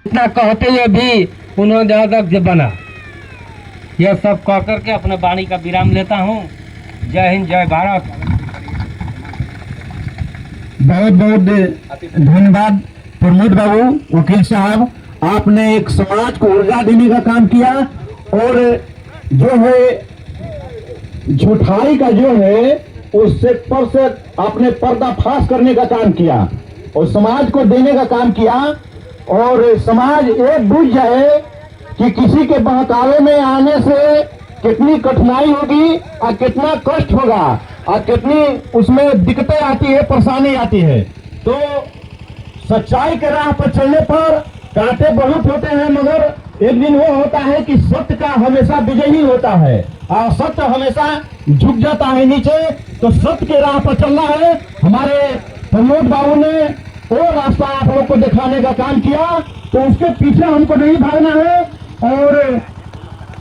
इतना कहते हुए भी उन्होंने जहाँ तक बना। यह सब कह करके अपने वाणी का विराम लेता हूँ। जय हिंद, जय भारत। बहुत बहुत धन्यवाद प्रमोद बाबू वकील साहब, आपने एक समाज को ऊर्जा देने का काम किया और जो है झूठाई का जो है उससे पर से आपने पर्दाफाश करने का काम किया और समाज को देने का काम किया। और समाज एक बुझ जाए कि किसी के बहकावे में आने से कितनी कठिनाई होगी और कितना कष्ट होगा और कितनी उसमें दिक्कतें आती है, परेशानी आती है। तो सच्चाई के राह पर चलने पर कांटे बहुत होते हैं, मगर एक दिन वो होता है कि सत्य का हमेशा विजय ही होता है और सत्य हमेशा झुक जाता है नीचे। तो सत्य के राह पर चलना है। हमारे प्रमोद बाबू ने वो रास्ता आप लोग को दिखाने का काम किया, तो उसके पीछे हमको नहीं भागना है और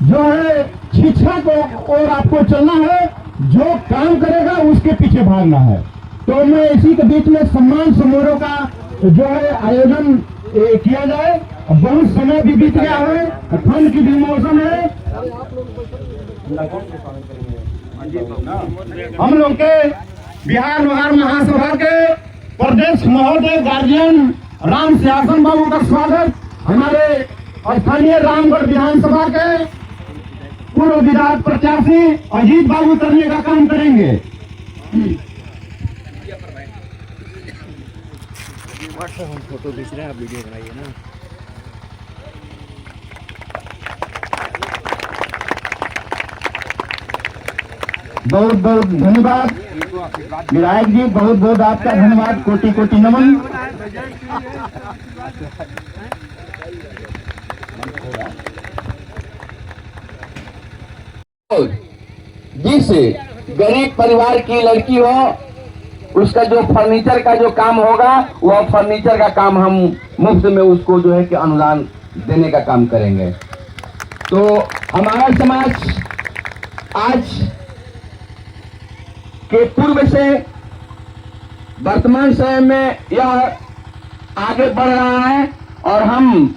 जो है शिक्षा को और आपको चलना है। जो काम करेगा उसके पीछे भागना है। तो मैं इसी के बीच में सम्मान समारोह का जो है आयोजन किया जाए। बहुत समय भी बीत गया है, ठंड की भी मौसम है। हम लोग के बिहार लोहार महासभा के प्रदेश महोदय गार्जियन राम सिंहासन बाबू का स्वागत हमारे स्थानीय रामगढ़ विधानसभा के पूर्व विधायक प्रत्याशी अजीत बाबू करने का काम करेंगे। हम फोटो खींच रहे हैं, आप वीडियो बनाइए ना। बहुत बहुत धन्यवाद विधायक जी, बहुत बहुत आपका धन्यवाद, कोटि कोटि नमन। जिस गरीब परिवार की लड़की हो उसका जो फर्नीचर का जो काम होगा वह फर्नीचर का काम हम मुफ्त में उसको जो है कि अनुदान देने का काम करेंगे। तो हमारा समाज आज के पूर्व से वर्तमान समय में यह आगे बढ़ रहा है और हम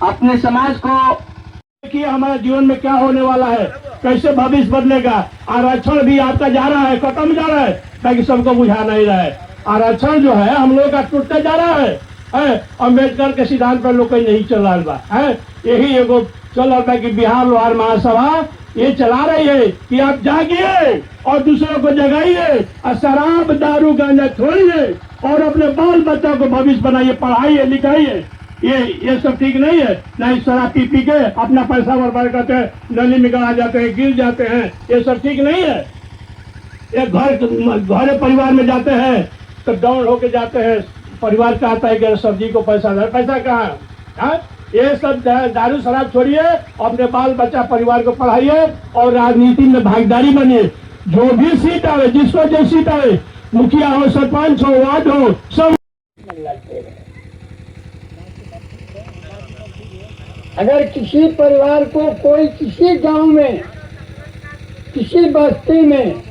अपने समाज को कि हमारे जीवन में क्या होने वाला है, कैसे भविष्य बदलेगा। आरक्षण भी आपका जा रहा है, खत्म जा रहा है, ताकि सबको बुझा नहीं रहा है। आरक्षण जो है हम लोग का टूटते जा रहा है। अम्बेडकर के सिद्धांत पर लोग कहीं नहीं चल रहा है। यही एगो चल रहा है कि बिहार लोहार महासभा ये चला रही है कि आप जागिए और दूसरों को जगाइए और शराब दारू गांजा छोड़िए और अपने बाल बच्चों को भविष्य बनाइए, पढ़ाइए लिखाइए। ये सब ठीक नहीं है। नहीं शराब पी पी के अपना पैसा बर्बाद करते हैं, नली में गड़ा जाते हैं, गिर जाते हैं, ये सब ठीक नहीं है। एक घर परिवार में जाते हैं तो डाउन होके जाते हैं, परिवार चाहता है कि सब्जी को पैसा कहाँ। ये सब दारू शराब छोड़िए, अपने बाल बच्चा परिवार को पढ़ाइए और राजनीति में भागीदारी बनिए। जो भी सीट आए, जिसको जो सीट आए, मुखिया हो, सरपंच हो, वार्ड हो, सब। अगर किसी परिवार को कोई किसी गांव में, किसी बस्ती में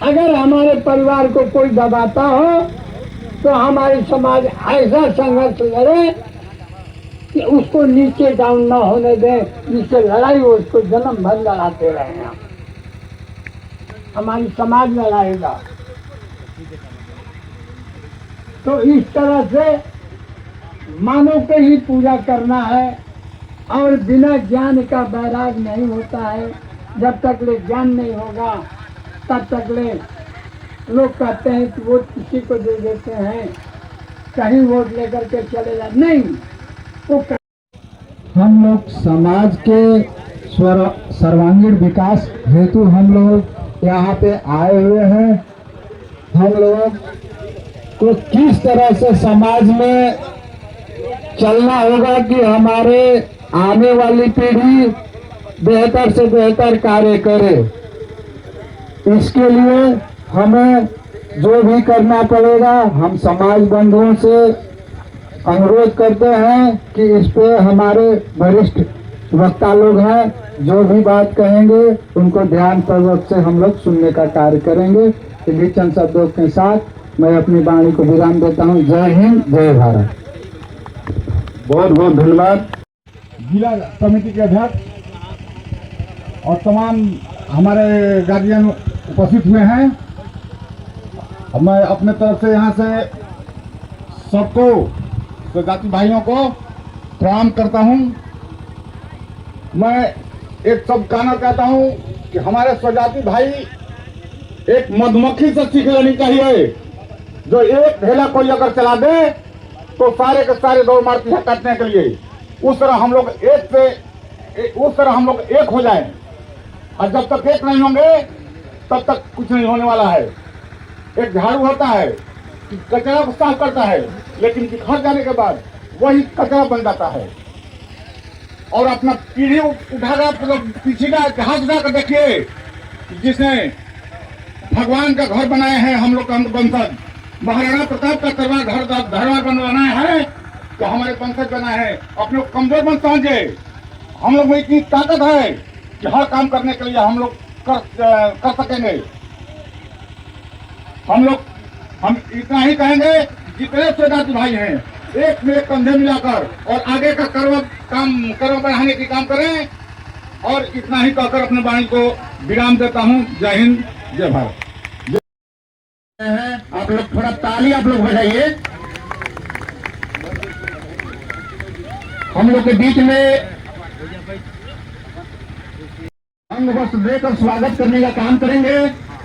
अगर हमारे परिवार को कोई दबाता हो तो हमारे समाज ऐसा संघर्ष लड़े कि उसको नीचे डाउन न होने दें, जिससे लड़ाई हो उसको जन्म भर लड़ाते रहे। हमारी समाज लड़ाएगा। तो इस तरह से मानव के ही पूजा करना है और बिना ज्ञान का बैराग नहीं होता है। जब तक ले ज्ञान नहीं होगा तब तक ले लोग कहते हैं कि वोट किसी को दे देते हैं, कहीं वोट लेकर के चले जाए, नहीं। वो हम लोग समाज के सर्वांगीण विकास हेतु हम लोग यहाँ पे आए हुए हैं। हम लोग को किस तरह से समाज में चलना होगा कि हमारे आने वाली पीढ़ी बेहतर से बेहतर कार्य करे, इसके लिए हमें जो भी करना पड़ेगा हम समाज बंधुओं से अनुरोध करते हैं कि इस पे हमारे वरिष्ठ वक्ता लोग हैं, जो भी बात कहेंगे उनको ध्यान पूर्वक से हम लोग सुनने का कार्य करेंगे। इन्हीं चंद शब्दों के साथ मैं अपनी वाणी को विराम देता हूँ। जय हिंद, जय भारत। बहुत बहुत धन्यवाद। जिला कमेटी के अध्यक्ष और तमाम हमारे गार्जियन उपस्थित हुए हैं। मैं अपने तरफ से यहाँ से सबको स्वजाति भाइयों को प्रणाम करता हूँ। मैं एक सब कहना चाहता हूँ कि हमारे स्वजाति भाई एक मधुमक्खी से सीख लेनी चाहिए। जो एक ढेला कोई अगर चला दे तो सारे के सारे दौड़ मारती है काटने के लिए। उस तरह हम लोग एक हो जाएं। और जब तक एक नहीं होंगे तब तक कुछ नहीं होने वाला है। एक झाड़ू होता है कि कचरा को साफ करता है, लेकिन बिखर जाने के बाद वही कचरा बन जाता है। और अपना पीढ़ी उठाकर पीछे का इतिहास उठाकर देखिए, जिसने भगवान का घर बनाए हैं हम लोग का वंशज, महाराणा प्रताप का दरबार बनाया है तो हमारे वंशज बनाए हैं। अपने कमजोर बन समझे, हम लोग में इतनी ताकत है कि हर काम करने के लिए हम लोग कर सकेंगे। हम इतना ही कहेंगे, जितने स्वजाति भाई हैं एक में एक कंधे मिलाकर और आगे का कर्म बढ़ाने की काम करें। और इतना ही कहकर अपने वाणी को विराम देता हूँ। जय हिंद, जय भारत। आप लोग थोड़ा ताली आप लोग बजाइए। हम लोग के बीच में अंग वस्त्र देकर स्वागत करने का काम करेंगे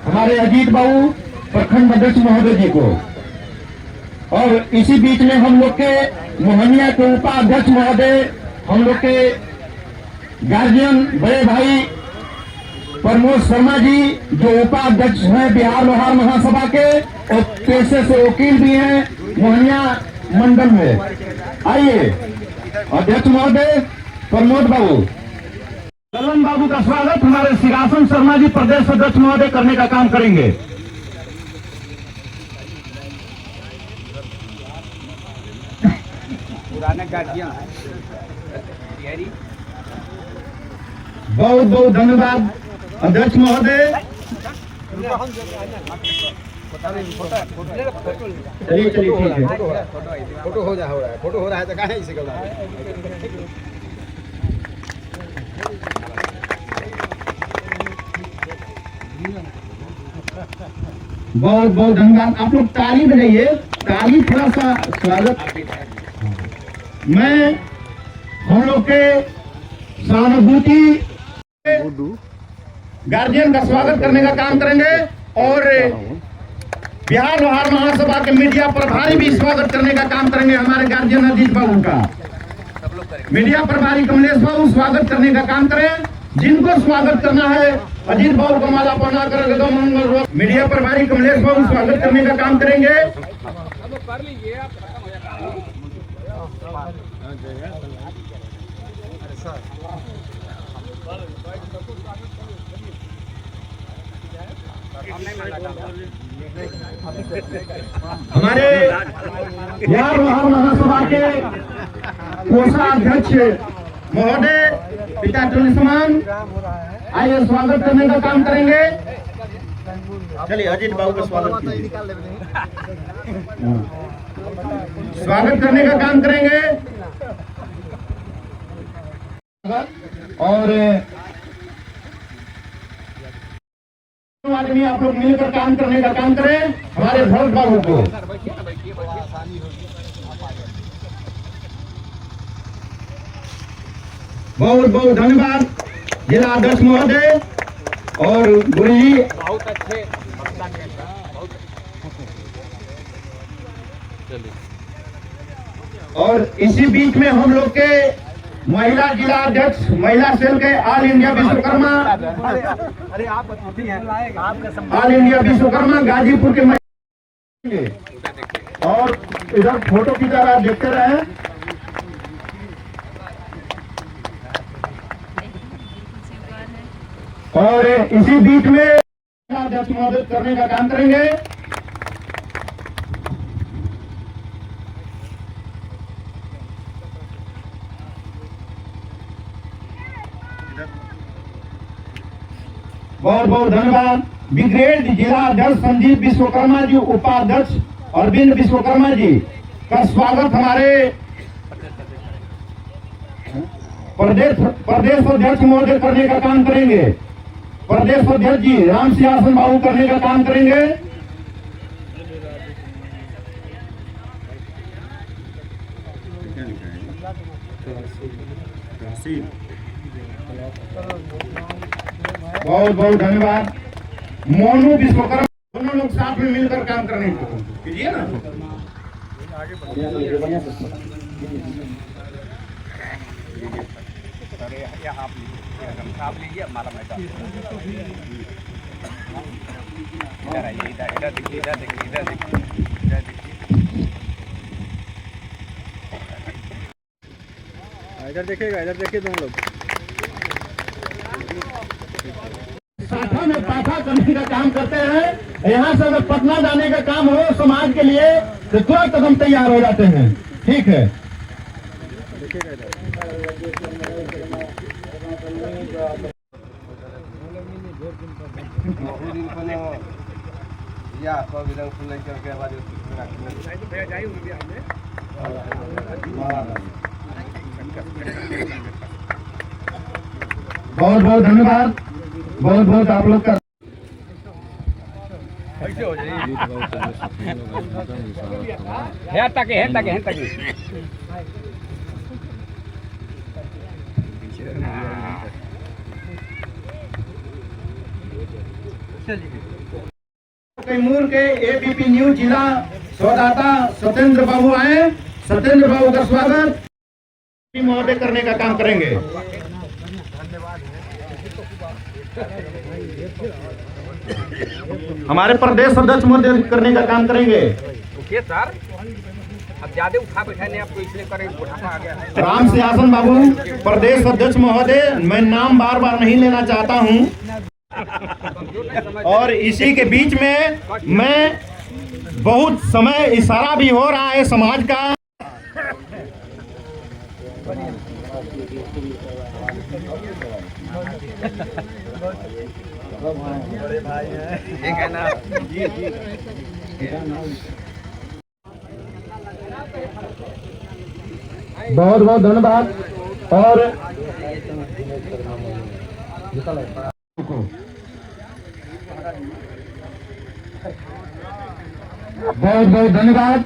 हमारे अजीत बाबू प्रखंड अध्यक्ष महोदय जी को। और इसी बीच में हम लोग के मोहनिया के उपाध्यक्ष महोदय, हम लोग के गार्जियन बड़े भाई प्रमोद शर्मा जी जो उपाध्यक्ष हैं बिहार लोहार महासभा के और पेशे से वकील भी हैं मोहनिया मंडल में। आइए अध्यक्ष महोदय प्रमोद बाबू, कलन बाबू का स्वागत हमारे सिंहासन शर्मा जी प्रदेश अध्यक्ष महोदय करने का काम करेंगे। पुराने गार्जियन बहुत बहुत धन्यवाद अध्यक्ष महोदय। चलिए चलिए ठीक है। फोटो हो रहा है, फोटो हो रहा है तो कहाँ इसे गला बहुत बहुत धन्यवाद। आप लोग ताली बजाइए, ताली थोड़ा सा स्वागत। मैं हम लोग के सहानुभूति गार्जियन का स्वागत करने का काम करेंगे और बिहार लोहार महासभा के मीडिया प्रभारी भी स्वागत करने का काम करेंगे हमारे गार्जियन अजीत बाबू का। मीडिया प्रभारी कमलेश बाबू स्वागत करने का काम करें। जिनको स्वागत करना है अजीत बाबू को माला पहना कर मीडिया प्रभारी कमलेश बाबू स्वागत करने का काम करेंगे। हमारे बिहार लोहार महासभा के कोषाध्यक्ष महोदय पिता समान आइए स्वागत करने का काम करेंगे। चलिए अजीत बाबू का स्वागत कीजिए। स्वागत करने का काम करेंगे और आदमी आप लोग मिलकर काम करने का काम करें हमारे भरत बाबू को। बहुत बहुत धन्यवाद जिला अध्यक्ष महोदय और गुरु जी। बहुत अच्छे और इसी बीच में हम लोग के महिला जिला अध्यक्ष महिला सेल के all India Vishwakarma all India Vishwakarma Ghazipur के और इधर फोटो की तरह देखते रहे। और इसी बीच में अध्यक्ष महोदय करने का काम करेंगे। बहुत बहुत धन्यवाद। ब्रिगेड जिला अध्यक्ष संजीव विश्वकर्मा जी, उपाध्यक्ष अरविंद विश्वकर्मा जी का स्वागत हमारे प्रदेश अध्यक्ष महोदय करने का काम करेंगे। प्रदेश अध्यक्ष जी राम सिंहासन बाबू करने का काम करेंगे। बहुत बहुत धन्यवाद। मोनू विश्वकर्मा दोनों लोग साथ में मिलकर काम करने को कीजिए ना। आप लीजिए माला मैडम इधर आइए, इधर देखिए, इधर देखिए, इधर देखिए, इधर देखिए, इधर देखिएगा, इधर देखिए दोनों लोग। शाखा में पाठा करने का काम करते हैं। यहाँ से अगर पटना जाने का काम हो समाज के लिए तो तुरंत कदम तैयार हो जाते हैं। ठीक है, बहुत बहुत धन्यवाद। बहुत बहुत आप लोग का है तक है तक है तक कैमूर के एबीपी न्यूज जिला संवाददाता सत्येंद्र बाबू आए। सत्येंद्र बाबू का स्वागत महोदय करने का काम करेंगे। हमारे प्रदेश अध्यक्ष महोदय करने का काम करेंगे। ओके सर, अब ज्यादा उठा बैठाने आपको इसलिए करें, बुढ़ापा आ गया है। राम सिंहासन बाबू प्रदेश अध्यक्ष महोदय, मैं नाम बार बार नहीं लेना चाहता हूं। और इसी के बीच में मैं बहुत समय इशारा भी हो रहा है समाज का। ठीक है ना? बहुत बहुत धन्यवाद। और बहुत बहुत धन्यवाद।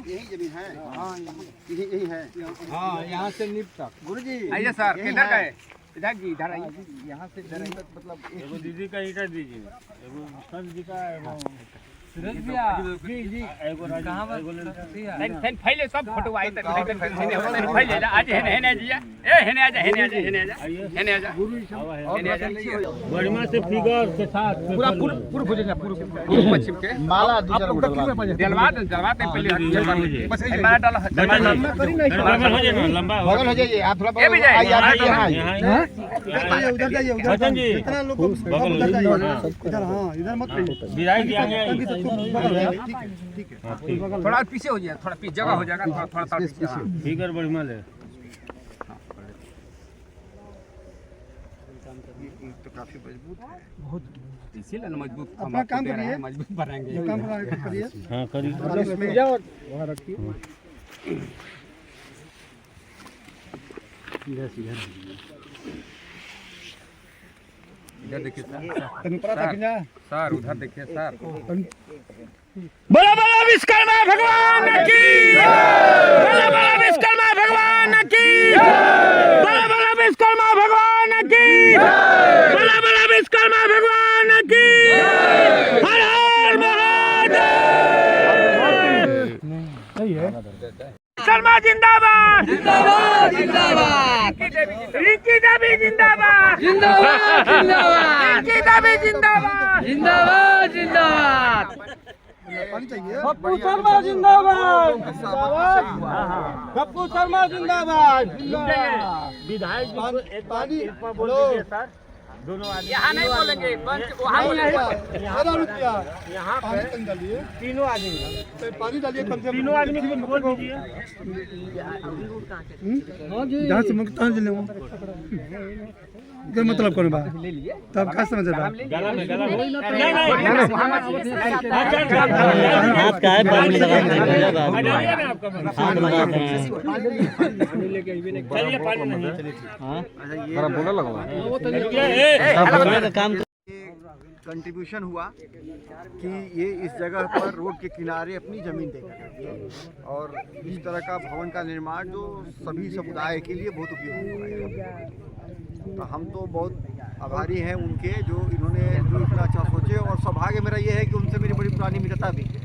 यही जमीन है, हाँ यही है, हाँ, यहाँ से नीब तक। गुरुजी आइए सर, किधर गए? इधर जी, इधर आइए, यहाँ से इधर आइए, मतलब एगो दीदी का ईटा दीजिए, एगो सर जी का, एगो जी जी एगो कहाँ पर पहले सब फोटो आई तक पहले आज हेने जी, ए हेने आजा, हेने आजा, हेने आजा, हेने आजा, हेने आजा, बढ़िया से फिगर के साथ पूरा पूरा खोजेगा, पूरा पश्चिम के माला जलवा पहले बस माला डाला, बराबर हो जाए ना, लंबा बगल हो जाइए आप, थोड़ा बगल यहाँ उधर जाइए, उधर बचन जी जितना लोग बगल उधर जाइए, इधर हाँ, इधर मत जाइए। विधायक जी आगे ठीक है। थोड़ा पीछे हो जाए, थोड़ा पीछे जगह हो जाएगा, थोड़ा थोड़ा फिगर बढ़िया ले। तो काफी मजबूत है, बहुत इसीलिए मजबूत अपना काम करिए, मजबूत बनाएंगे, जो काम करिए। हाँ करिए, इसमें जाओ, वहाँ रखिए। इधर देखिए सर, उधर देखिए सर। बोला बोला विश्वकर्मा भगवान की, बोला बोला विश्वकर्मा भगवान की, बोला बोला विश्वकर्मा भगवान की, बोला बोला विश्वकर्मा भगवान की। हर हर महादेव। सही है। विश्वकर्मा जिंदाबाद, जिंदाबाद जिंदाबाद रिंकी देवी जिंदाबाद, जिंदाबाद जिंदाबाद रिंकी देवी जिंदाबाद, जिंदाबाद जिंदाबाद पानी चाहिए। पप्पू शर्मा जिंदाबाद, पप्पू शर्मा जिंदाबाद। विधायक जी को एक बार बोलो सर, दोनों आदमी यहाँ नहीं बोलेंगे, पंच वहाँ बोलेंगे। यहाँ पे तीनों आदमी तीनों आदमी को बोल दीजिए। जहाँ से मुक्त के मतलब कौन बात तब क्या समझ रहा गला में नहीं हाथ का है पानी लगा हटाइए ना आपका हाथ लगाते हैं चलिए पानी नहीं हाँ ए काम कंट्रीब्यूशन हुआ कि ये इस जगह पर रोड के किनारे अपनी ज़मीन देकर करके और इस तरह का भवन का निर्माण जो सभी समुदाय के लिए बहुत उपयोगी होगा। तो हम तो बहुत आभारी हैं उनके जो इन्होंने जो इतना अच्छा सोचे और सौभाग्य मेरा ये है कि उनसे मेरी बड़ी पुरानी मित्रता भी है।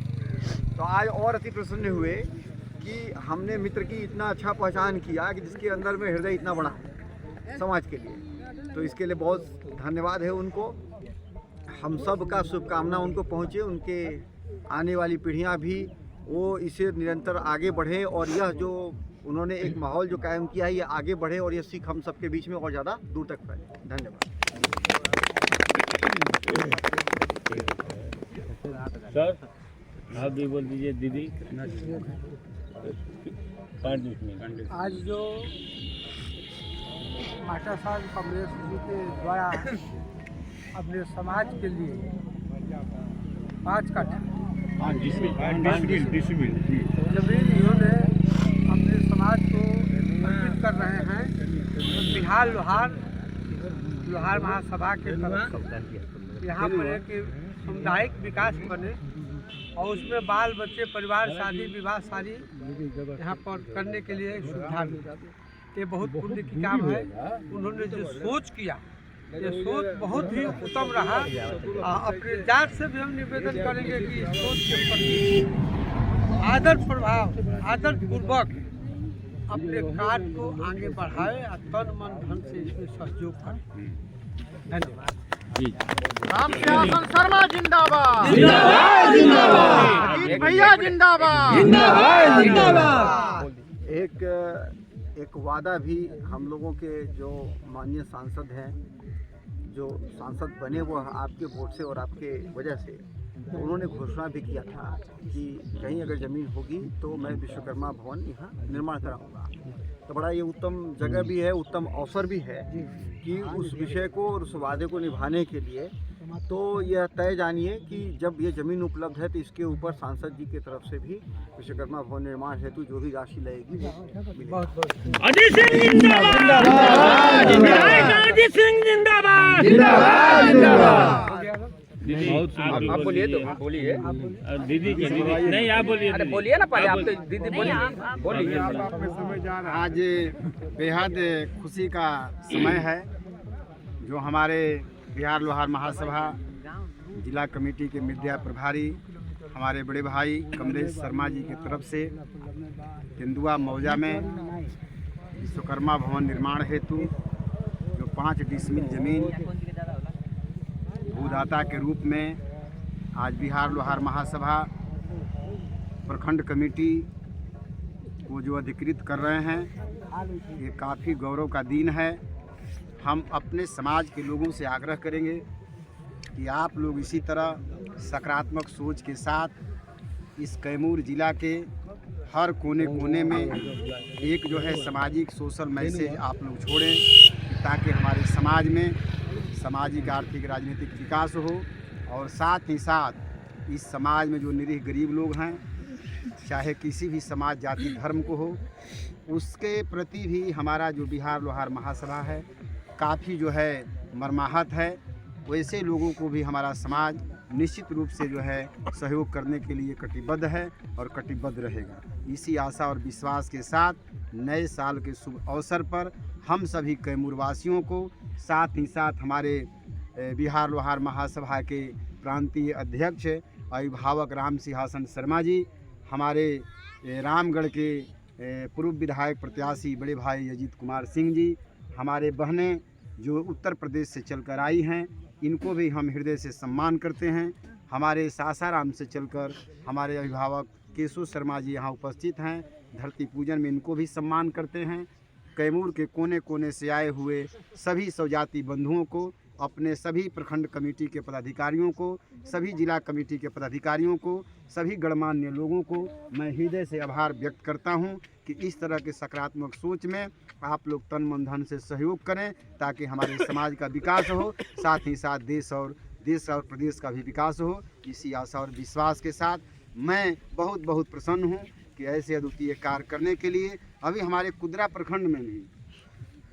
तो आज और अति प्रसन्न हुए कि हमने मित्र की इतना अच्छा पहचान किया कि जिसके अंदर में हृदय इतना बड़ा है समाज के लिए। तो इसके लिए बहुत धन्यवाद है उनको। हम सब का शुभकामना उनको पहुँचे, उनके आने वाली पीढ़ियाँ भी वो इसे निरंतर आगे बढ़े और यह जो उन्होंने एक माहौल जो कायम किया है ये आगे बढ़े और ये सीख हम सबके बीच में और ज़्यादा दूर तक फैले। धन्यवाद। सर आप भी बोल दीजिए दीदी 5 मिनट। आज जो मास्टर साहब कमलेश जी के द्वारा अपने समाज के लिए 5 कट्ठा जमीन इन्होंने अपने समाज को समर्पित कर रहे हैं। बिहार लोहार महासभा के तरफ से यहाँ पर एक सामुदायिक विकास बने और उसमें बाल बच्चे परिवार शादी विवाह सारी यहाँ पर करने के लिए सुविधा मिले। ये बहुत पुण्य की काम है। उन्होंने जो सोच किया ये सोच बहुत ही उत्तम रहा। अपने जात से भी हम निवेदन करेंगे कि इस सोच के प्रति आदर पूर्वक अपने कार्य को आगे बढ़ाए और तन मन धन से इसमें सहयोग करें। धन्यवाद। राम सिंहासन शर्मा जिंदाबाद, भैया जिंदाबाद। एक वादा भी हम लोगों के जो माननीय सांसद हैं, जो सांसद बने वो आपके वोट से और आपके वजह से, तो उन्होंने घोषणा भी किया था कि कहीं अगर ज़मीन होगी तो मैं विश्वकर्मा भवन यहाँ निर्माण कराऊंगा। तो बड़ा ये उत्तम जगह भी है, उत्तम अवसर भी है कि उस विषय को और उस वादे को निभाने के लिए तो यह तय जानिए कि जब ये ज़मीन उपलब्ध है तो इसके ऊपर सांसद जी की तरफ से भी विश्वकर्मा भवन निर्माण हेतु जो भी राशि लगेगी वो दीदी आप बोलिए तो बोलिए दीदी की दीदी नहीं आप बोलिए। अरे बोलिए ना पहले आप तो दीदी बोलिए। आज बेहद खुशी का समय है जो हमारे बिहार लोहार महासभा जिला कमेटी के मीडिया प्रभारी हमारे बड़े भाई कमलेश शर्मा जी की तरफ से तेंदुआ मौजा में विश्वकर्मा भवन निर्माण हेतु जो 5 डिसमिल जमीन भूदाता के रूप में आज बिहार लोहार महासभा प्रखंड कमेटी को जो अधिकृत कर रहे हैं, ये काफ़ी गौरव का दिन है। हम अपने समाज के लोगों से आग्रह करेंगे कि आप लोग इसी तरह सकारात्मक सोच के साथ इस कैमूर जिला के हर कोने कोने में एक जो है सामाजिक सोशल मैसेज आप लोग छोड़ें ताकि हमारे समाज में सामाजिक आर्थिक राजनीतिक विकास हो और साथ ही साथ इस समाज में जो निरीह गरीब लोग हैं, चाहे किसी भी समाज जाति धर्म को हो, उसके प्रति भी हमारा जो बिहार लोहार महासभा है काफ़ी जो है मर्माहत है। वैसे लोगों को भी हमारा समाज निश्चित रूप से जो है सहयोग करने के लिए कटिबद्ध है और कटिबद्ध रहेगा। इसी आशा और विश्वास के साथ नए साल के शुभ अवसर पर हम सभी कैमूर वासियों को, साथ ही साथ हमारे बिहार लोहार महासभा के प्रांतीय अध्यक्ष अभिभावक राम सिंहासन शर्मा जी, हमारे रामगढ़ के पूर्व विधायक प्रत्याशी बड़े भाई अजीत कुमार सिंह जी, हमारे बहनें जो उत्तर प्रदेश से चलकर आई हैं, इनको भी हम हृदय से सम्मान करते हैं। हमारे सासाराम से चलकर हमारे अभिभावक केशव शर्मा जी यहाँ उपस्थित हैं, धरती पूजन में इनको भी सम्मान करते हैं। कैमूर के कोने कोने से आए हुए सभी स्वजाति बंधुओं को अपने सभी प्रखंड कमेटी के पदाधिकारियों को, सभी जिला कमेटी के पदाधिकारियों को, सभी गणमान्य लोगों को मैं हृदय से आभार व्यक्त करता हूं कि इस तरह के सकारात्मक सोच में आप लोग तन मन धन से सहयोग करें ताकि हमारे समाज का विकास हो, साथ ही साथ देश और प्रदेश का भी विकास हो। इसी आशा और विश्वास के साथ मैं बहुत बहुत प्रसन्न हूँ कि ऐसे अद्वितीय कार्य करने के लिए अभी हमारे कुदरा प्रखंड में भी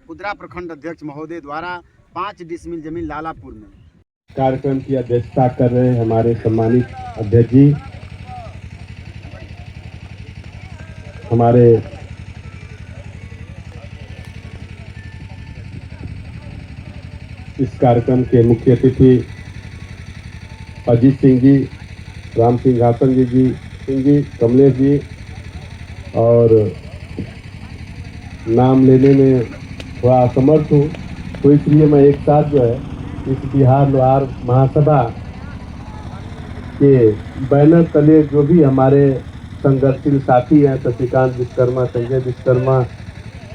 कुदरा प्रखंड अध्यक्ष महोदय द्वारा 5 डिसमिल जमीन लालापुर में कार्यक्रम की अध्यक्षता कर रहे हैं हमारे सम्मानित अध्यक्ष जी, हमारे इस कार्यक्रम के मुख्य अतिथि अजीत सिंह जी, राम सिंह हासन जी, कमलेश जी, और नाम लेने में थोड़ा असमर्थ हूँ, तो इसलिए मैं एक साथ जो है इस बिहार लोहार महासभा के बैनर तले जो भी हमारे संघर्षशील साथी हैं, शशिकांत विश्वकर्मा, संजय विश्वकर्मा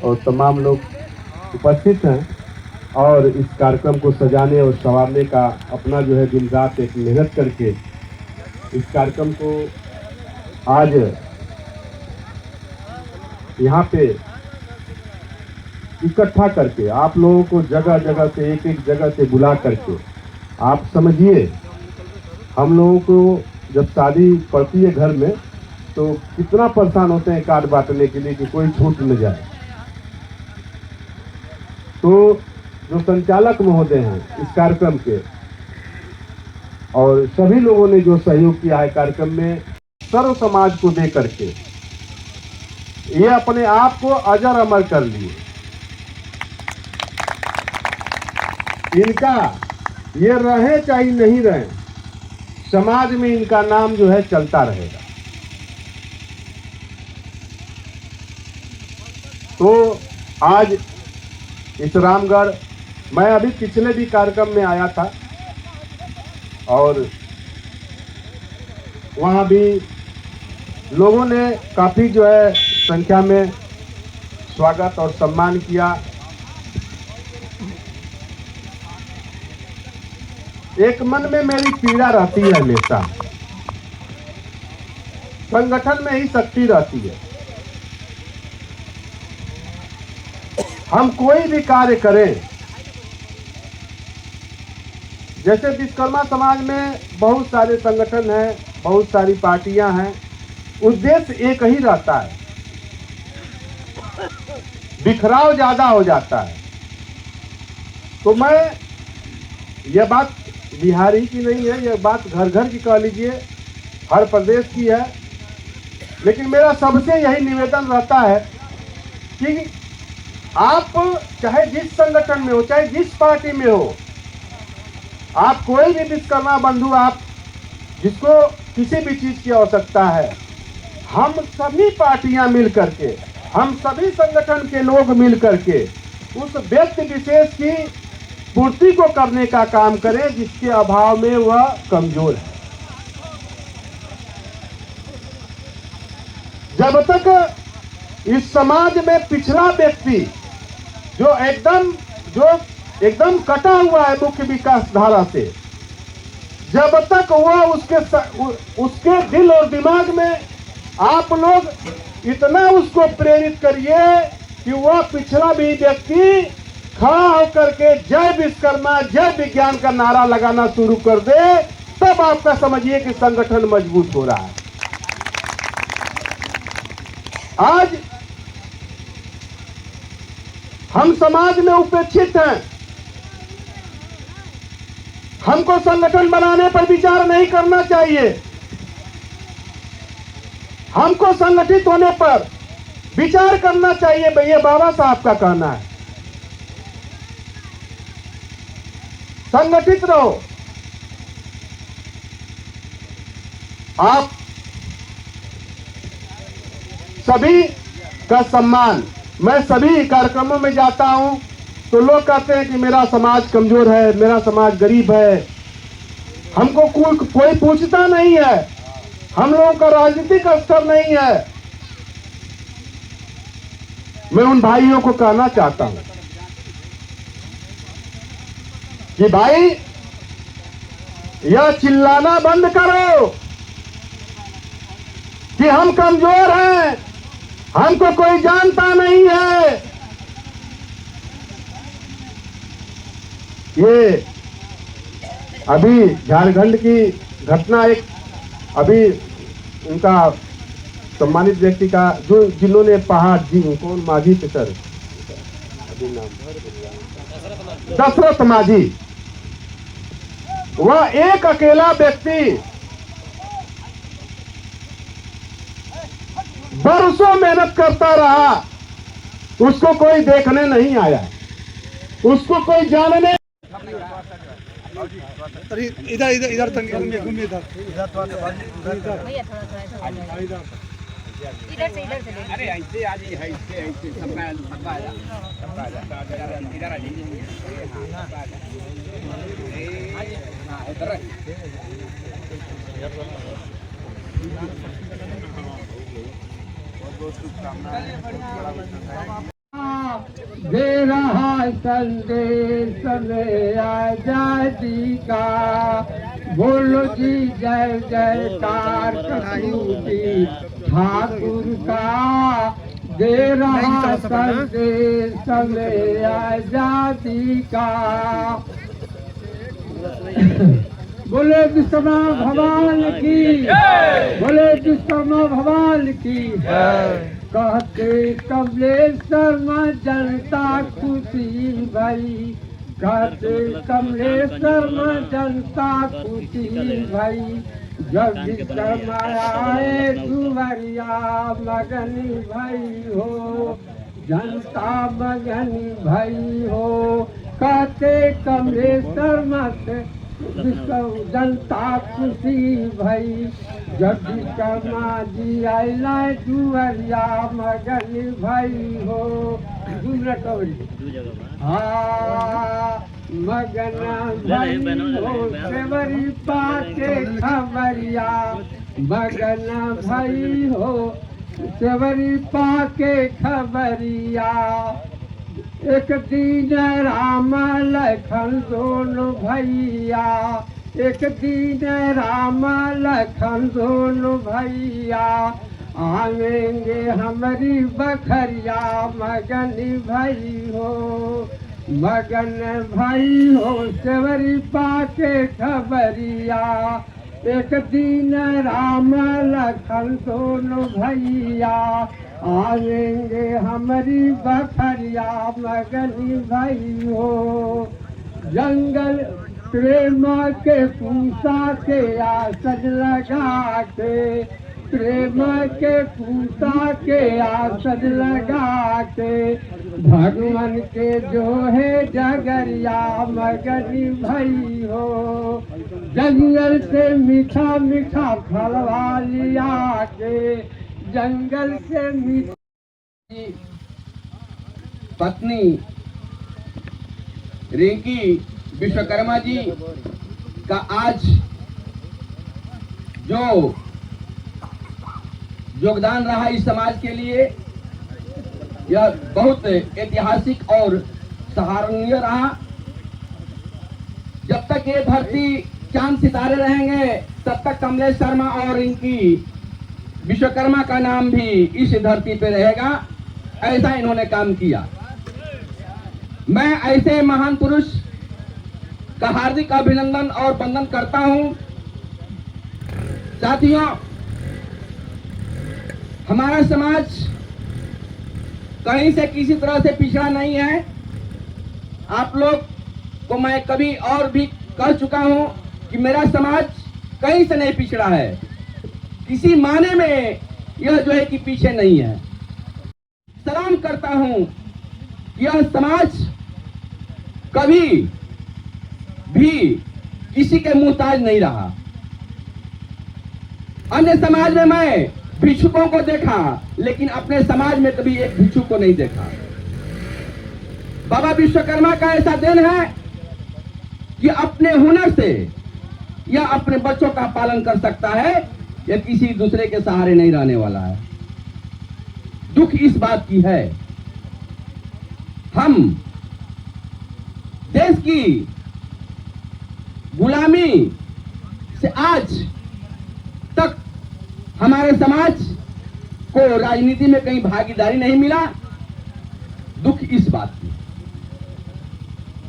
और तमाम लोग उपस्थित हैं और इस कार्यक्रम को सजाने और संवारने का अपना जो है दिन रात एक मेहनत करके इस कार्यक्रम को आज यहाँ पे इकट्ठा करके आप लोगों को जगह जगह से एक जगह से बुला करके, आप समझिए हम लोगों को जब शादी पड़ती है घर में तो कितना परेशान होते हैं कार्ड बांटने के लिए कि कोई छूट न जाए। तो जो संचालक महोदय हैं इस कार्यक्रम के और सभी लोगों ने जो सहयोग किया है कार्यक्रम में सर्व समाज को दे करके, ये अपने आप को अजर अमर कर लिए। इनका ये रहे चाहे नहीं रहे, समाज में इनका नाम जो है चलता रहेगा। तो आज इस रामगढ़, मैं अभी पिछले भी कार्यक्रम में आया था और वहाँ भी लोगों ने काफ़ी जो है संख्या में स्वागत और सम्मान किया। एक मन में मेरी पीड़ा रहती है हमेशा, संगठन में ही शक्ति रहती है। हम कोई भी कार्य करें, जैसे विश्वकर्मा समाज में बहुत सारे संगठन हैं, बहुत सारी पार्टियां हैं, उद्देश्य एक ही रहता है, बिखराव ज्यादा हो जाता है। तो मैं यह बात बिहारी की नहीं है, यह बात घर घर की कह लीजिए, हर प्रदेश की है। लेकिन मेरा सबसे यही निवेदन रहता है कि आप चाहे जिस संगठन में हो, चाहे जिस पार्टी में हो, आप कोई भी विश्वकर्मा बंधु, आप जिसको किसी भी चीज की आवश्यकता है, हम सभी पार्टियां मिल करके, हम सभी संगठन के लोग मिल करके उस व्यक्ति विशेष की पूर्ति को करने का काम करें जिसके अभाव में वह कमजोर है। जब तक इस समाज में पिछड़ा व्यक्ति जो एकदम कटा हुआ है मुख्य विकास धारा से, जब तक वह उसके दिल और दिमाग में आप लोग इतना उसको प्रेरित करिए कि वह पिछड़ा भी व्यक्ति खड़ा होकर के जय विश्वकर्मा, जय विज्ञान का नारा लगाना शुरू कर दे, तब आपका समझिए कि संगठन मजबूत हो रहा है। आज हम समाज में उपेक्षित हैं, हमको संगठन बनाने पर विचार नहीं करना चाहिए, हमको संगठित होने पर विचार करना चाहिए। भैया बाबा साहब का कहना है, संगठित रहो। आप सभी का सम्मान, मैं सभी कार्यक्रमों में जाता हूं तो लोग कहते हैं कि मेरा समाज कमजोर है, मेरा समाज गरीब है। हमको कोई पूछता नहीं है, हम लोगों का राजनीतिक स्तर नहीं है। मैं उन भाइयों को कहना चाहता हूं कि भाई यह चिल्लाना बंद करो कि हम कमजोर हैं, हमको कोई जानता नहीं है। ये अभी झारखंड की घटना, एक अभी उनका सम्मानित व्यक्ति का जो जिन्होंने पहाड़ जी कौन माझी थे सर, अभी नाम दशरथ माझी, वह एक अकेला व्यक्ति बरसों मेहनत करता रहा, उसको कोई देखने नहीं आया, उसको कोई जानने। इधर इधर इधर घूमिए घूमिए इधर इधर से अरे ऐसे आ जाइए, ऐसे सबका आ जा, इधर आ जाइए। दे रहा संदेश में आजादी का, बोलो जी जय जयकार कसूरी ठाकुर का। दे रहा संदेश में आजादी का, बोले विश्वमा भगवान की, बोले विश्वमा भगवान की। कहते कमलेश्वर में जनता खुशी भई, कहते कमलेश्वर में जनता खुशी भई। जब विश्व आए दुवरिया मगनी भई हो, जनता मगनी भई हो। कहते कमलेश्वर में जनता खुशी भई, जब जी आइला दुवरिया मगन भई हो। दूसरा कवरी मगन भई हो, सेवरी पाके खबरिया मगन भई हो, सेवरी पाके खबरिया। एक दिन राम लखन दोनों भैया, एक दिन राम लखन दोनों भैया। आवेंगे हमारी बखरिया मगन भई हो, मगन भई हो, सेवरी पाके खबरिया। एक दिन राम लखन दोनों भैया, आवेंगे हमारी बखरिया मगन भई हो। जंगल प्रेम के पूसा के आसन लगा के, प्रेम के पूसा के आसन लगा के। भगवान के जो है जगरिया मगन भई हो। जंगल से मीठा मीठा फलवा लिया के, जंगल से मीठी। पत्नी रिंकी विश्वकर्मा जी का आज जो योगदान रहा इस समाज के लिए, यह बहुत ऐतिहासिक और सराहनीय रहा। जब तक ये धरती चांद सितारे रहेंगे तब तक कमलेश शर्मा और इनकी विश्वकर्मा का नाम भी इस धरती पे रहेगा। ऐसा इन्होंने काम किया। मैं ऐसे महान पुरुष का हार्दिक अभिनंदन और वंदन करता हूं। साथियों, हमारा समाज कहीं से किसी तरह से पिछड़ा नहीं है। आप लोग को मैं कभी और भी कह चुका हूं कि मेरा समाज कहीं से नहीं पिछड़ा है, किसी माने में यह जो है कि पीछे नहीं है। सलाम करता हूं, यह समाज कभी भी किसी के मुहताज नहीं रहा। अन्य समाज में मैं भिक्षुकों को देखा, लेकिन अपने समाज में कभी एक भिक्षुक को नहीं देखा। बाबा विश्वकर्मा का ऐसा दिन है कि अपने हुनर से या अपने बच्चों का पालन कर सकता है, या किसी दूसरे के सहारे नहीं रहने वाला है। दुख इस बात की है, हम देश की गुलामी से आज तक हमारे समाज को राजनीति में कहीं भागीदारी नहीं मिला। दुख इस बात की,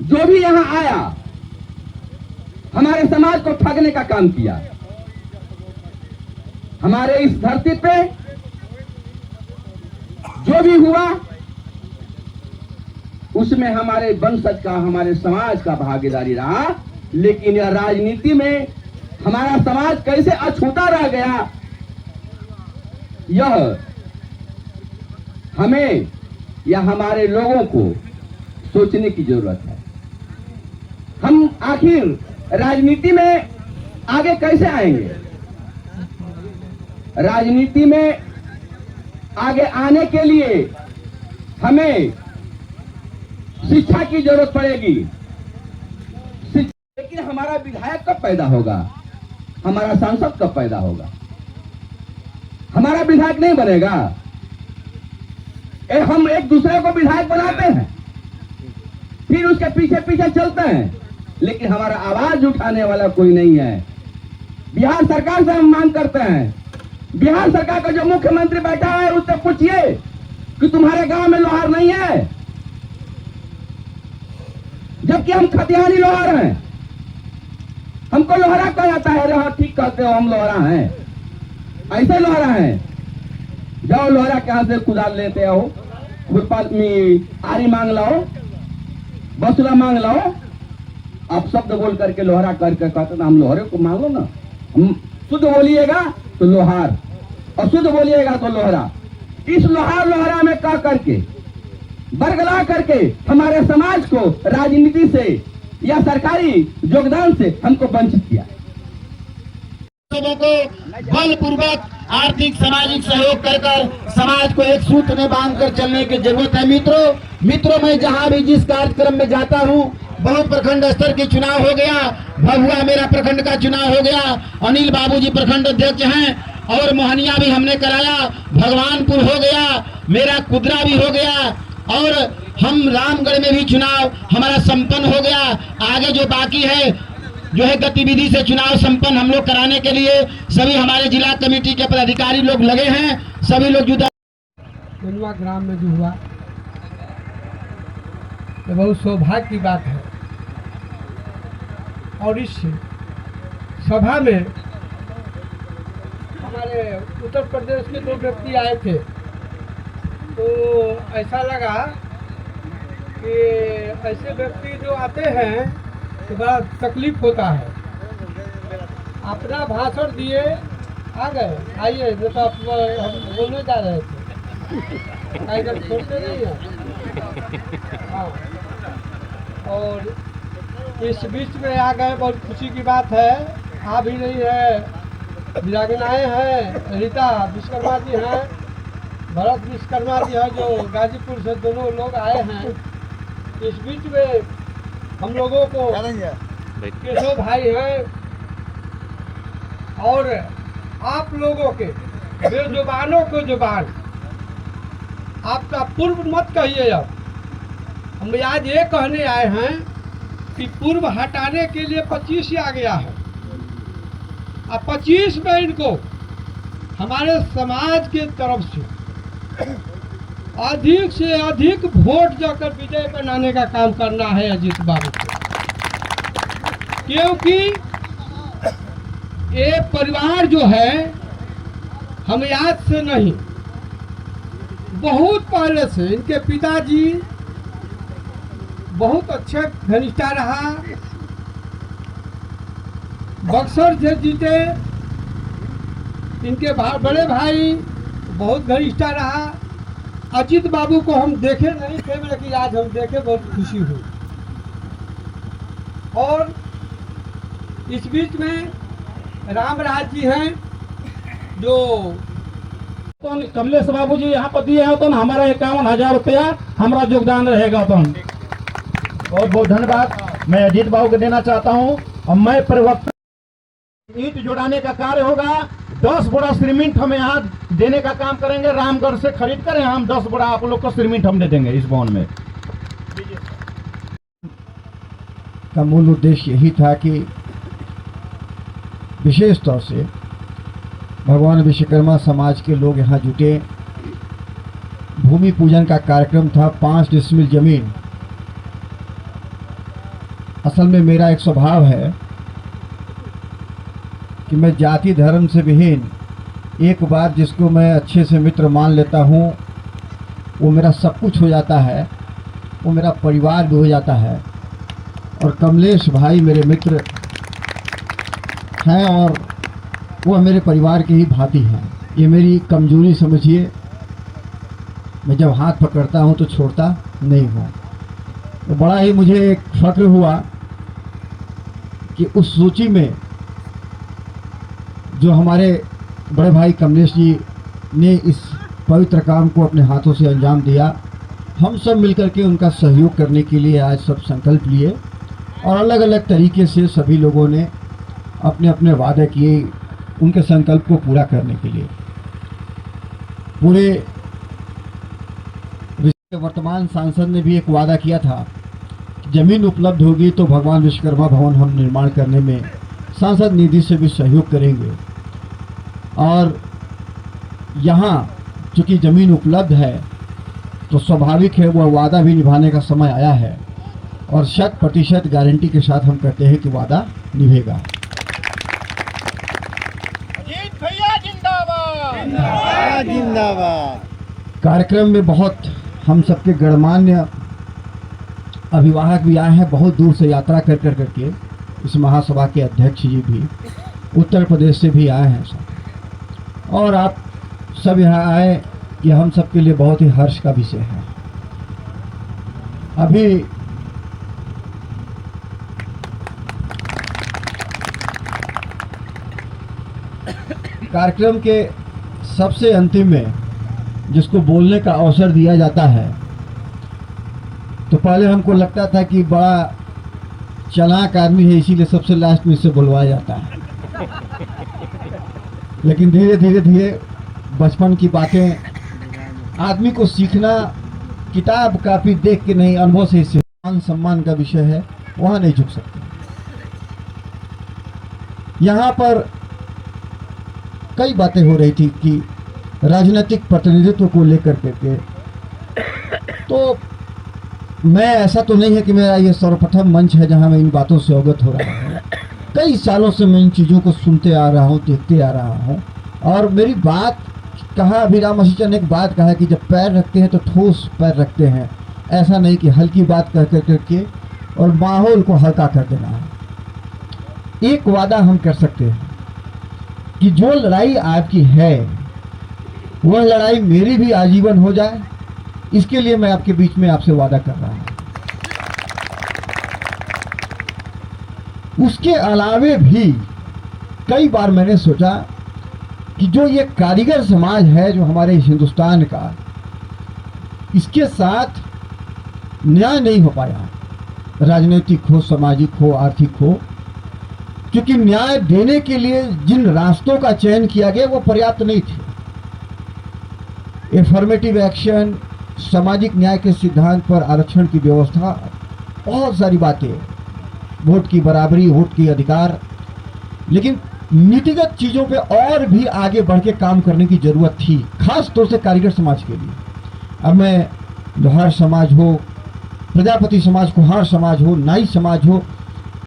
जो भी यहां आया हमारे समाज को ठगने का काम किया। हमारे इस धरती पे जो भी हुआ उसमें हमारे वंशज का, हमारे समाज का भागीदारी रहा, लेकिन यह राजनीति में हमारा समाज कैसे अछूता रह गया, यह हमें या हमारे लोगों को सोचने की जरूरत है। हम आखिर राजनीति में आगे कैसे आएंगे? राजनीति में आगे आने के लिए हमें शिक्षा की जरूरत पड़ेगी। लेकिन हमारा विधायक कब पैदा होगा? हमारा सांसद कब पैदा होगा? हमारा विधायक नहीं बनेगा। हम एक दूसरे को विधायक बनाते हैं, फिर उसके पीछे पीछे चलते हैं, लेकिन हमारा आवाज उठाने वाला कोई नहीं है। बिहार सरकार से हम मांग करते हैं, बिहार सरकार का जो मुख्यमंत्री बैठा है उससे पूछिए कि तुम्हारे गांव में लोहार नहीं है, जबकि हम खतियानी लोहार हैं। हमको लोहारा कहा जाता है। अरे हाँ, ठीक कहते हो, हम लोहारा हैं, ऐसे लोहारा हैं। जाओ लोहारा कहां से कुदाल लेते हो, खुरपात में आरी मांग लाओ, बसुला मांग लाओ। आप शब्द बोल करके लोहारा करके कहते ना, हम लोहारे को मांग लो ना। हम शुद्ध बोलिएगा तो लोहार, और शुद्ध बोलिएगा तो लोहारा। इस लोहारा में कह करके बरगला करके हमारे समाज को राजनीति से या सरकारी योगदान से हमको वंचित किया। लोगों को बलपूर्वक आर्थिक सामाजिक सहयोग कर समाज को एक सूत्र में बांधकर चलने की जरूरत है। मित्रों मैं जहां भी जिस कार्यक्रम में जाता हूं, बहुत प्रखंड स्तर के चुनाव हो गया, भभुआ मेरा प्रखंड का चुनाव हो गया, अनिल बाबूजी प्रखंड अध्यक्ष हैं, और मोहनिया भी हमने कराया, भगवानपुर हो गया, मेरा कुदरा भी हो गया, और हम रामगढ़ में भी चुनाव हमारा संपन्न हो गया। आगे जो बाकी है जो है गतिविधि से चुनाव संपन्न हम लोग कराने के लिए सभी हमारे जिला कमेटी के पदाधिकारी लोग लगे हैं। सभी लोग जुदा मनुआ ग्राम में जो हुआ ये बहुत सौभाग्य की बात है। और इस सभा में हमारे उत्तर प्रदेश के 2 व्यक्ति आए थे, तो ऐसा लगा कि ऐसे व्यक्ति जो आते हैं तो बड़ा तकलीफ होता है। अपना भाषण दिए, आ गए, आइए, नहीं तो हम बोलने जा रहे थे, टाइगर छोड़ते नहीं है। हाँ, और इस बीच में आ गए, बहुत खुशी की बात है। आ भी नहीं है, वीरांगनाएँ हैं, रीता विश्वकर्मा जी हैं, भरत विश्वकर्मा जी हैं, जो गाजीपुर से दोनों लोग आए हैं। इस बीच में हम लोगों को केशव भाई हैं, और आप लोगों के बेजुबानों को जुबान, आपका पूर्व मत कहिए। अब हम आज ये कहने आए हैं कि पूर्व हटाने के लिए 25 आ गया है। अब 25 में इनको हमारे समाज के तरफ से अधिक वोट जाकर विजय बनाने का काम करना है अजीत बाबू को, क्योंकि ये परिवार जो है हम याद से नहीं, बहुत पहले से इनके पिताजी बहुत अच्छे घनिष्ठा रहा, बक्सर से जीते। इनके बड़े भाई बहुत घनिष्ठा रहा। अजीत बाबू को हम देखे नहीं थे, लेकिन आज हम देखे, बहुत खुशी हुई। और इस बीच में रामराज जी हैं, जो तो कमलेश बाबू जी यहाँ पर दिए हैं, तो हमारा 51,000 रुपया हमारा योगदान रहेगा। तो बहुत बहुत धन्यवाद मैं अजीत बाबू को देना चाहता हूँ। और मैं परिवर्तन ईंट जोड़ाने का कार्य होगा, 10 बोरा सीमेंट हम यहाँ देने का काम करेंगे। रामगढ़ से खरीद कर हम 10 बोरा आप लोग को सीमेंट हम दे देंगे इस भवन में। का मूल उद्देश्य यही था कि विशेष तौर से भगवान विश्वकर्मा समाज के लोग यहाँ जुटे। भूमि पूजन का कार्यक्रम था। 5 डिसमिल जमीन। असल में मेरा एक स्वभाव है कि मैं जाति धर्म से विहीन, एक बार जिसको मैं अच्छे से मित्र मान लेता हूँ वो मेरा सब कुछ हो जाता है, वो मेरा परिवार भी हो जाता है। और कमलेश भाई मेरे मित्र हैं और वो मेरे परिवार के ही भांति हैं। ये मेरी कमजोरी समझिए, मैं जब हाथ पकड़ता हूँ तो छोड़ता नहीं हूँ। तो बड़ा ही मुझे एक फक्र हुआ कि उस सूची में जो हमारे बड़े भाई कमलेश जी ने इस पवित्र काम को अपने हाथों से अंजाम दिया, हम सब मिलकर के उनका सहयोग करने के लिए आज सब संकल्प लिए और अलग अलग तरीके से सभी लोगों ने अपने अपने वादे किए उनके संकल्प को पूरा करने के लिए। पूरे वर्तमान सांसद ने भी एक वादा किया था, जमीन उपलब्ध होगी तो भगवान विश्वकर्मा भवन हम निर्माण करने में सांसद निधि से भी सहयोग करेंगे। और यहाँ चूँकि ज़मीन उपलब्ध है तो स्वाभाविक है वह वादा भी निभाने का समय आया है और 100% गारंटी के साथ हम कहते हैं कि वादा निभेगा। जिंदाबाद। कार्यक्रम में बहुत हम सबके गणमान्य अभिभावक भी आए हैं, बहुत दूर से यात्रा कर करके। इस महासभा के अध्यक्ष जी भी उत्तर प्रदेश से भी आए हैं सब, और आप सब यहाँ आए ये हम सब के लिए बहुत ही हर्ष का विषय है। अभी कार्यक्रम के सबसे अंतिम में जिसको बोलने का अवसर दिया जाता है, तो पहले हमको लगता था कि बड़ा चालाक आदमी है इसीलिए सबसे लास्ट में इससे बुलवाया जाता है। लेकिन धीरे धीरे धीरे बचपन की बातें, आदमी को सीखना किताब कापी देख के नहीं, अनुभव से इससे मान सम्मान का विषय है, वहाँ नहीं झुक सकते। यहाँ पर कई बातें हो रही थी कि राजनीतिक प्रतिनिधित्व को लेकर के, तो मैं ऐसा तो नहीं है कि मेरा ये सर्वप्रथम मंच है जहाँ मैं इन बातों से अवगत हो रहा हूँ। कई सालों से मैं इन चीज़ों को सुनते आ रहा हूँ, देखते आ रहा हूँ। और मेरी बात कहा, अभिराम असीचन ने एक बात कहा कि जब पैर रखते हैं तो ठोस पैर रखते हैं, ऐसा नहीं कि हल्की बात कर करके और माहौल को हल्का कर देना है। एक वादा हम कर सकते हैं कि जो लड़ाई आपकी है वह लड़ाई मेरी भी आजीवन हो जाए, इसके लिए मैं आपके बीच में आपसे वादा कर रहा हूं। उसके अलावे भी कई बार मैंने सोचा कि जो ये कारीगर समाज है जो हमारे हिंदुस्तान का, इसके साथ न्याय नहीं हो पाया, राजनीतिक हो, सामाजिक हो, आर्थिक हो, क्योंकि न्याय देने के लिए जिन रास्तों का चयन किया गया वो पर्याप्त नहीं थे। एफर्मेटिव एक्शन, सामाजिक न्याय के सिद्धांत पर आरक्षण की व्यवस्था, बहुत सारी बातें, वोट की बराबरी, वोट की अधिकार, लेकिन नीतिगत चीज़ों पे और भी आगे बढ़ के काम करने की ज़रूरत थी, खास तौर से कारीगर समाज के लिए। अब मैं लोहार समाज हो, प्रजापति समाज, कुम्हार समाज हो, नाई समाज हो,